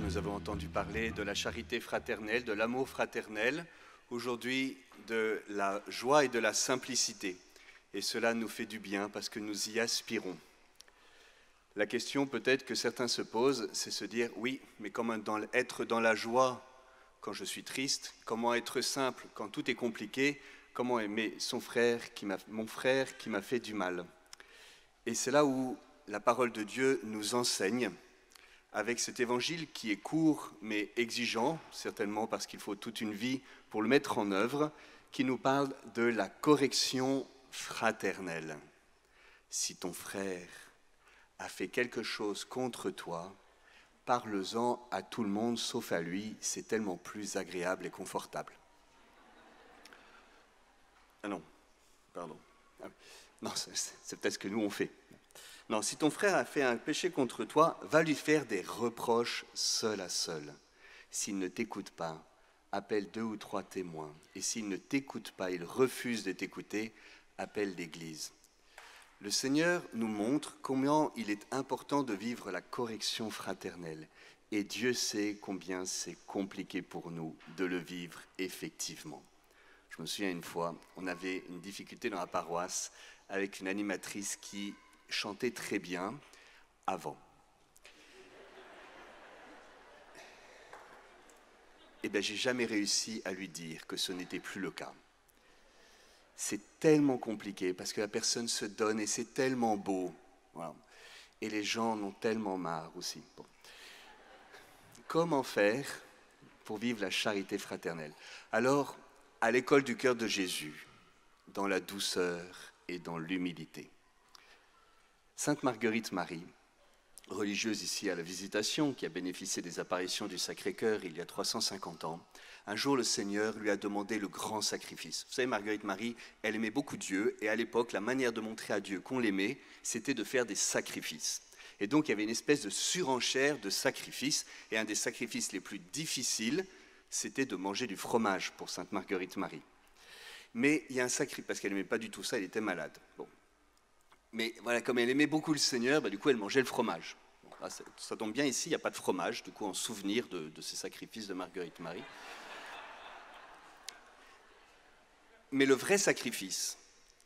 nous avons entendu parler de la charité fraternelle, de l'amour fraternel, aujourd'hui de la joie et de la simplicité. Et cela nous fait du bien parce que nous y aspirons. La question peut-être que certains se posent, c'est se dire, oui, mais comment être dans la joie quand je suis triste? Comment être simple quand tout est compliqué? Comment aimer mon frère qui m'a fait du mal? Et c'est là où la parole de Dieu nous enseigne, avec cet évangile qui est court mais exigeant, certainement parce qu'il faut toute une vie pour le mettre en œuvre, qui nous parle de la correction fraternelle. Si ton frère a fait quelque chose contre toi, parle-en à tout le monde sauf à lui, c'est tellement plus agréable et confortable. Ah non, pardon. Non, c'est peut-être ce que nous on fait. Non, si ton frère a fait un péché contre toi, va lui faire des reproches seul à seul. S'il ne t'écoute pas, appelle 2 ou 3 témoins. Et s'il ne t'écoute pas, il refuse de t'écouter, appelle l'Église. Le Seigneur nous montre combien il est important de vivre la correction fraternelle. Et Dieu sait combien c'est compliqué pour nous de le vivre effectivement. Je me souviens une fois, on avait une difficulté dans la paroisse avec une animatrice qui chantait très bien avant. Eh bien, j'ai jamais réussi à lui dire que ce n'était plus le cas. C'est tellement compliqué parce que la personne se donne et c'est tellement beau. Voilà. Et les gens en ont tellement marre aussi. Bon. Comment faire pour vivre la charité fraternelle? Alors, à l'école du cœur de Jésus, dans la douceur et dans l'humilité. Sainte Marguerite Marie, religieuse ici à la Visitation, qui a bénéficié des apparitions du Sacré-Cœur il y a 350 ans, un jour le Seigneur lui a demandé le grand sacrifice. Vous savez, Marguerite Marie, elle aimait beaucoup Dieu, et à l'époque, la manière de montrer à Dieu qu'on l'aimait, c'était de faire des sacrifices. Et donc, il y avait une espèce de surenchère de sacrifices, et un des sacrifices les plus difficiles, c'était de manger du fromage pour Sainte Marguerite Marie. Mais il y a un sacrifice, parce qu'elle n'aimait pas du tout ça, elle était malade. Bon. Mais voilà, comme elle aimait beaucoup le Seigneur, du coup, elle mangeait le fromage. Bon, là, ça tombe bien, ici, il n'y a pas de fromage, du coup, en souvenir de ces sacrifices de Marguerite Marie. Mais le vrai sacrifice,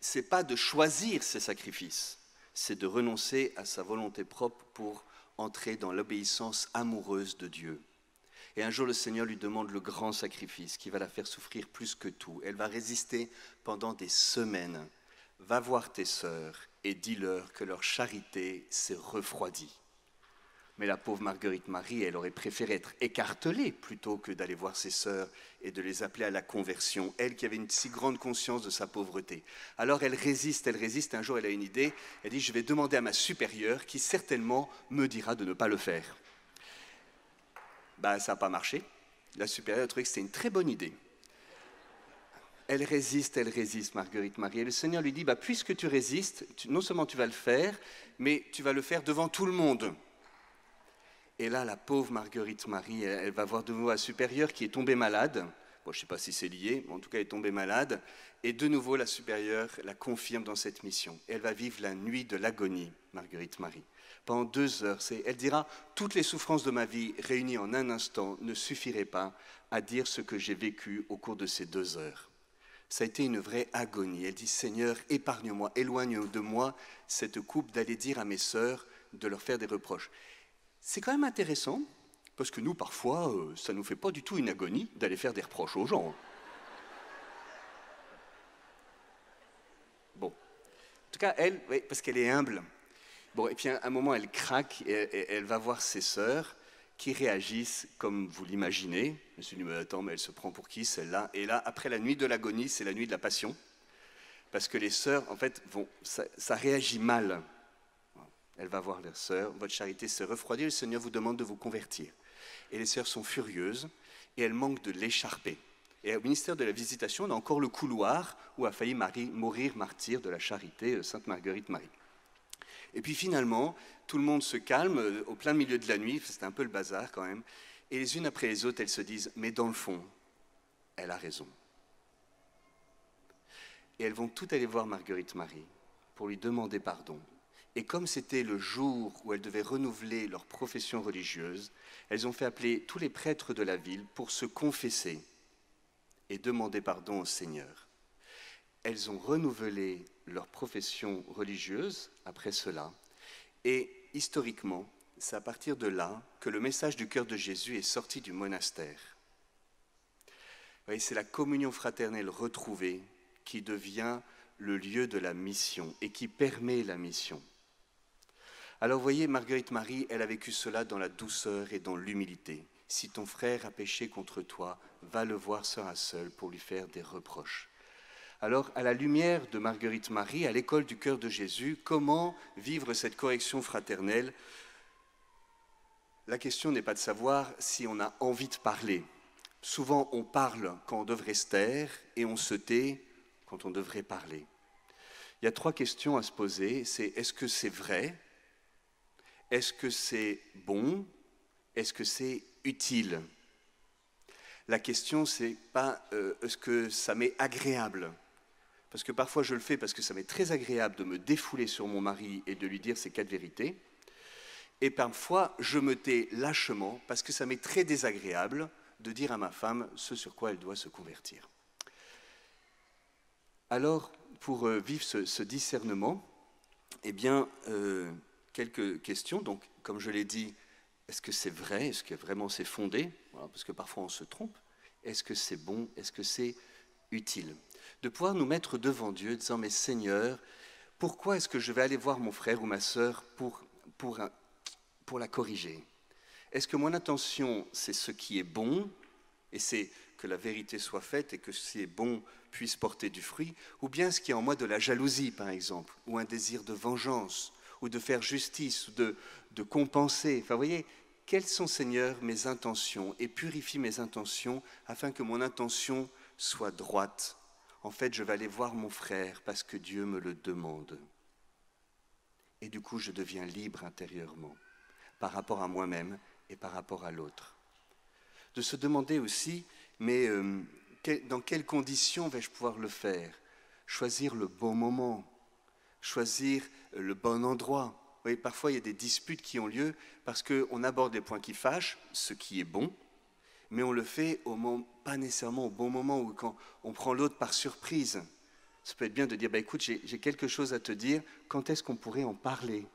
ce n'est pas de choisir ces sacrifices, c'est de renoncer à sa volonté propre pour entrer dans l'obéissance amoureuse de Dieu. Et un jour, le Seigneur lui demande le grand sacrifice qui va la faire souffrir plus que tout. Elle va résister pendant des semaines. Va voir tes sœurs et dis-leur que leur charité s'est refroidie. Mais la pauvre Marguerite Marie, elle aurait préféré être écartelée plutôt que d'aller voir ses sœurs et de les appeler à la conversion. Elle qui avait une si grande conscience de sa pauvreté. Alors elle résiste. Un jour, elle a une idée. Elle dit, je vais demander à ma supérieure qui certainement me dira de ne pas le faire. Ça n'a pas marché. La supérieure a trouvé que c'était une très bonne idée. Elle résiste, Marguerite Marie. Et le Seigneur lui dit, puisque tu résistes, non seulement tu vas le faire, mais tu vas le faire devant tout le monde. Et là, la pauvre Marguerite Marie, elle va voir de nouveau la supérieure qui est tombée malade. Bon, je ne sais pas si c'est lié, mais en tout cas, elle est tombée malade. Et de nouveau, la supérieure la confirme dans cette mission. Et elle va vivre la nuit de l'agonie, Marguerite Marie. Pendant 2 heures, elle dira, toutes les souffrances de ma vie réunies en un instant ne suffiraient pas à dire ce que j'ai vécu au cours de ces 2 heures. Ça a été une vraie agonie. Elle dit, Seigneur, épargne-moi, éloigne de moi cette coupe d'aller dire à mes sœurs, de leur faire des reproches. C'est quand même intéressant, parce que nous, parfois, ça ne nous fait pas du tout une agonie d'aller faire des reproches aux gens. Bon. En tout cas, elle, oui, parce qu'elle est humble. Bon, et puis à un moment, elle craque et elle va voir ses sœurs qui réagissent comme vous l'imaginez. Je me suis dit, mais attends, mais elle se prend pour qui, celle-là? Et là, après la nuit de l'agonie, c'est la nuit de la passion. Parce que les sœurs, en fait, ça réagit mal. Elle va voir leurs sœurs, votre charité s'est refroidie, le Seigneur vous demande de vous convertir. Et les sœurs sont furieuses et elles manquent de l'écharper. Et au ministère de la Visitation, on a encore le couloir où a failli mourir martyr de la charité Sainte Marguerite Marie. Et puis finalement, tout le monde se calme au plein milieu de la nuit, c'était un peu le bazar quand même, et les unes après les autres, elles se disent, mais dans le fond, elle a raison. Et elles vont toutes aller voir Marguerite Marie pour lui demander pardon. Et comme c'était le jour où elles devaient renouveler leur profession religieuse, elles ont fait appeler tous les prêtres de la ville pour se confesser et demander pardon au Seigneur. Elles ont renouvelé leur profession religieuse après cela. Et historiquement, c'est à partir de là que le message du cœur de Jésus est sorti du monastère. Vous voyez, c'est la communion fraternelle retrouvée qui devient le lieu de la mission et qui permet la mission. Alors vous voyez, Marguerite Marie, elle a vécu cela dans la douceur et dans l'humilité. Si ton frère a péché contre toi, va le voir seul à seul pour lui faire des reproches. Alors, à la lumière de Marguerite Marie, à l'école du cœur de Jésus, comment vivre cette correction fraternelle? La question n'est pas de savoir si on a envie de parler. Souvent, on parle quand on devrait se taire et on se tait quand on devrait parler. Il y a 3 questions à se poser. C'est est-ce que c'est vrai? Est-ce que c'est bon? Est-ce que c'est utile? La question, c'est pas est-ce que ça m'est agréable? Parce que parfois je le fais parce que ça m'est très agréable de me défouler sur mon mari et de lui dire ces 4 vérités. Et parfois je me tais lâchement parce que ça m'est très désagréable de dire à ma femme ce sur quoi elle doit se convertir. Alors, pour vivre ce discernement, eh bien, quelques questions. Donc, comme je l'ai dit, est-ce que c'est vrai? Est-ce que vraiment c'est fondé? Voilà, parce que parfois on se trompe. Est-ce que c'est bon? Est-ce que c'est utile? De pouvoir nous mettre devant Dieu, disant, mais Seigneur, pourquoi est-ce que je vais aller voir mon frère ou ma sœur pour la corriger? Est-ce que mon intention, c'est ce qui est bon, et c'est que la vérité soit faite et que ce qui est bon puisse porter du fruit, ou bien est-ce qu'il y a en moi de la jalousie, par exemple, ou un désir de vengeance, ou de faire justice, ou de compenser? Enfin, vous voyez, quelles sont, Seigneur, mes intentions? Et purifie mes intentions afin que mon intention soit droite. En fait, je vais aller voir mon frère parce que Dieu me le demande. Et du coup, je deviens libre intérieurement par rapport à moi-même et par rapport à l'autre. De se demander aussi, mais dans quelles conditions vais-je pouvoir le faire? Choisir le bon moment, choisir le bon endroit. Vous voyez, parfois, il y a des disputes qui ont lieu parce qu'on aborde les points qui fâchent, ce qui est bon, mais on le fait pas nécessairement au bon moment ou quand on prend l'autre par surprise. Ça peut être bien de dire, écoute, j'ai quelque chose à te dire, quand est-ce qu'on pourrait en parler?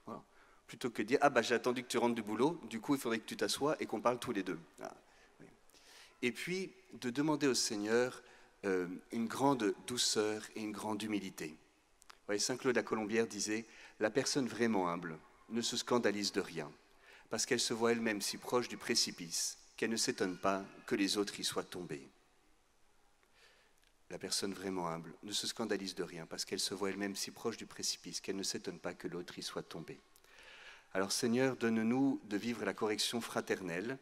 Voilà. Plutôt que de dire, j'ai attendu que tu rentres du boulot, du coup il faudrait que tu t'assoies et qu'on parle tous les deux. Oui. Et puis, de demander au Seigneur une grande douceur et une grande humilité. Vous voyez, Saint Claude la Colombière disait, la personne vraiment humble ne se scandalise de rien, parce qu'elle se voit elle-même si proche du précipice qu'elle ne s'étonne pas que les autres y soient tombés. La personne vraiment humble ne se scandalise de rien parce qu'elle se voit elle-même si proche du précipice qu'elle ne s'étonne pas que l'autre y soit tombé. Alors Seigneur, donne-nous de vivre la correction fraternelle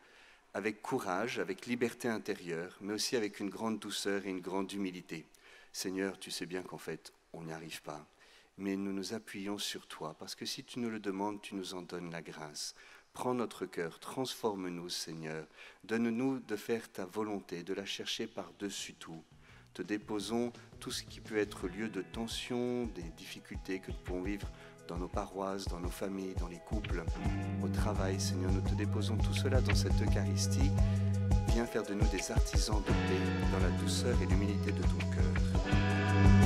avec courage, avec liberté intérieure, mais aussi avec une grande douceur et une grande humilité. Seigneur, tu sais bien qu'en fait, on n'y arrive pas, mais nous nous appuyons sur toi parce que si tu nous le demandes, tu nous en donnes la grâce. Prends notre cœur, transforme-nous, Seigneur. Donne-nous de faire ta volonté, de la chercher par-dessus tout. Te déposons tout ce qui peut être lieu de tension, des difficultés que nous pouvons vivre dans nos paroisses, dans nos familles, dans les couples, au travail, Seigneur. Nous te déposons tout cela dans cette Eucharistie. Viens faire de nous des artisans de paix dans la douceur et l'humilité de ton cœur.